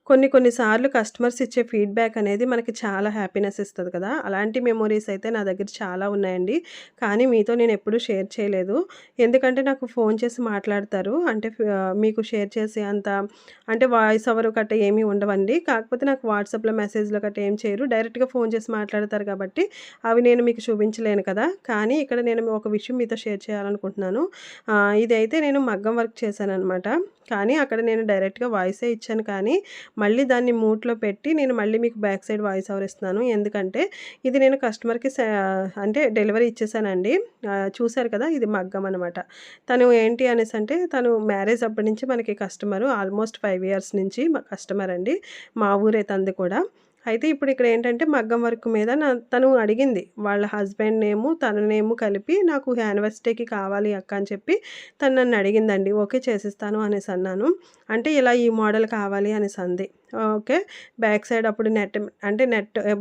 కొన్ని సార్లు కస్టమర్స్ ఇచ్చే ఫీడ్‌బ్యాక్ అనేది మనకి చాలా హ్యాపీనెస్ ఇస్తది కదా! అలాంటి మెమోరీస్ అయితే నా దగ్గర చాలా ఉన్నాయండి. కానీ మీతో నేనెప్పుడూ షేర్ చేయలేదు. ఎందుకంటే నాకు ఫోన్ చేసి మాట్లాడతారు. అంటే మీకు షేర్ చేసే అంత అంటే వాయిస్ ఓవర్ గట్టా ఏమీ ఉండవండి. కాకపోతే నాకు వాట్సాప్‌లో మెసేజ్‌లో గట్టా ఏం చేయరు. డైరెక్ట్‌గా ఫోన్ చేసి మాట్లాడతారు కాబట్టి అవి నేను మీకు చూపించలేను కదా! కానీ ఇక్కడ నేను ఒక విషయం మీతో షేర్ చేయాలనుకుంటున్నాను. ఇదైతే నేను మగ్గం వర్క్ చేశాననమాట. కానీ అక్కడ నేను డైరెక్ట్‌గా వాయిసే ఇచ్చాను కానీ మళ్ళీ దాన్ని మ్యూట్‌లో పెట్టి నేను మళ్ళీ మీకు బ్యాక్ సైడ్ వాయిస్ ఓవర్ ఇస్తున్నాను. ఎందుకంటే ఇది నేను కస్టమర్‌కి అంటే డెలివరీ ఇచ్చేసానండి. చూసారు కదా! ఇది మగ్గం అనమాట. తను ఏంటి అనేసంటే తను మ్యారేజ్ అప్పటి నుంచి మనకి కస్టమరు. ఆల్మోస్ట్ 5 ఇయర్స్ నుంచి కస్టమర్ అండి. మా ఊరే తనది కూడా. అయితే ఇప్పుడు ఇక్కడ ఏంటంటే మగ్గం వర్క్ మీద తను అడిగింది. వాళ్ళ హస్బెండ్ నేము, తన నేము కలిపి నాకు యానివర్సరీకి కావాలి అక్క అని చెప్పి తను నన్ను అడిగిందండి. ఓకే చేసిస్తాను అనేసి అన్నాను. అంటే ఇలా ఈ మోడల్ కావాలి అనేసి అంది. ఓకే. బ్యాక్ సైడ్ అప్పుడు నెట్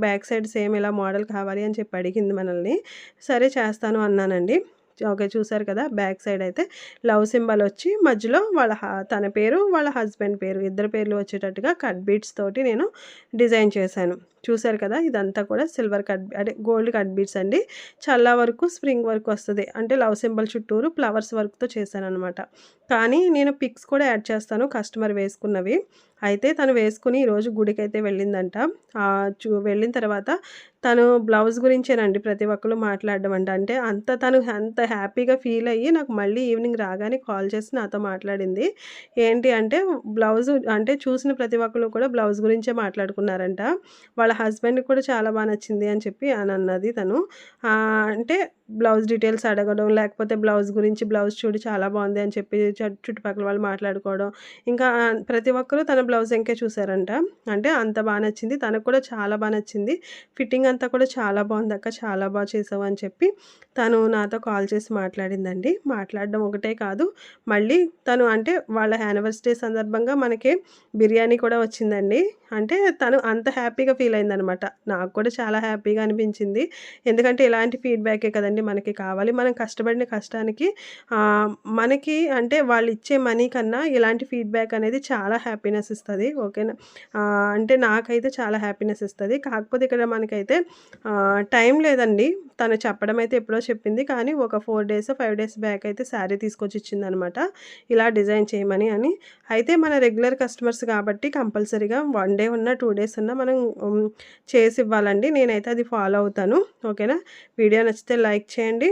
బ్యాక్ సైడ్ సేమ్ ఇలా మోడల్ కావాలి అని చెప్పి అడిగింది మనల్ని. సరే చేస్తాను అన్నానండి. ఓకే. చూసారు కదా! బ్యాక్ సైడ్ అయితే లవ్ సింబల్ వచ్చి మధ్యలో తన పేరు, వాళ్ళ హస్బెండ్ పేరు ఇద్దరి పేర్లు వచ్చేటట్టుగా కట్ బీడ్స్ తోటి నేను డిజైన్ చేశాను. చూసారు కదా! ఇదంతా కూడా సిల్వర్ అదే గోల్డ్ కట్ బీడ్స్ అండి. చల్లా వరకు స్ప్రింగ్ వర్క్ వస్తది. అంటే లవ్ సింబల్ చుట్టూరు ఫ్లవర్స్ వర్క్‌తో చేశాననమాట. కానీ నేను పిక్స్ కూడా యాడ్ చేస్తాను కస్టమర్ వేసుకున్నవి. అయితే తను వేసుకొని ఈరోజు గుడికైతే వెళ్ళిందంట. వెళ్ళిన తర్వాత తను బ్లౌజ్ గురించేనండి ప్రతి ఒక్కళ్ళు మాట్లాడడం అంట. అంటే తను అంత హ్యాపీగా ఫీల్ అయ్యి నాకు మళ్ళీ ఈవినింగ్ రాగానే కాల్ చేసి నాతో మాట్లాడింది. ఏంటి అంటే బ్లౌజు అంటే చూసిన ప్రతి ఒక్కళ్ళు కూడా బ్లౌజ్ గురించే మాట్లాడుకున్నారంట. వాళ్ళ హస్బెండ్‌కి కూడా చాలా నచ్చింది అని చెప్పి అన్నది తను. అంటే బ్లౌజ్ డీటెయిల్స్ అడగడం, లేకపోతే బ్లౌజ్ గురించి బ్లౌజ్ చూడు చాలా బాగుంది అని చెప్పి చుట్టుపక్కల వాళ్ళు మాట్లాడుకోవడం. ఇంకా ప్రతి ఒక్కరు తన బ్లౌజ్ ఎంకే చూసారంట. అంటే అంత నచ్చింది. తనకు కూడా చాలా నచ్చింది. ఫిట్టింగ్ అంతా కూడా చాలా బాగుందక్క. చాలా చేసావు అని చెప్పి తను నాతో కాల్ చేసి మాట్లాడిందండి. మాట్లాడడం ఒకటే కాదు, మళ్ళీ తను అంటే వాళ్ళ యానివర్సరీ సందర్భంగా మనకి బిర్యానీ కూడా వచ్చిందండి. అంటే తను అంత హ్యాపీగా ఫీల్ అయిందనమాట. నాకు కూడా చాలా హ్యాపీగా అనిపించింది. ఎందుకంటే ఇలాంటి ఫీడ్‌బ్యాకే కదండీ మనకి కావాలి. మనం కష్టపడిన కష్టానికి మనకి అంటే వాళ్ళిచ్చే మనీ కన్నా ఇలాంటి ఫీడ్‌బ్యాక్ అనేది చాలా హ్యాపీనెస్ ఇస్తది. ఓకేనా. అంటే నాకైతే చాలా హ్యాపీనెస్ ఇస్తది. కాకపోతే ఇక్కడ మనకైతే టైం లేదండి. తను చెప్పడం అయితే ఎప్పుడో చెప్పింది. కానీ ఒక 4 డేసో, 5 డేస్ బ్యాక్ అయితే శారీ తీసుకొచ్చి ఇచ్చిందనమాట. ఇలా డిజైన్ చేయమని అని. అయితే మన రెగ్యులర్ కస్టమర్స్ కాబట్టి కంపల్సరీగా 1 డే ఉన్నా, 2 డేస్ ఉన్నా మనం చేసివ్వాలండి. నేనైతే అది ఫాలో అవుతాను. ఓకేనా. వీడియో నచ్చితే లైక్ చేయండి.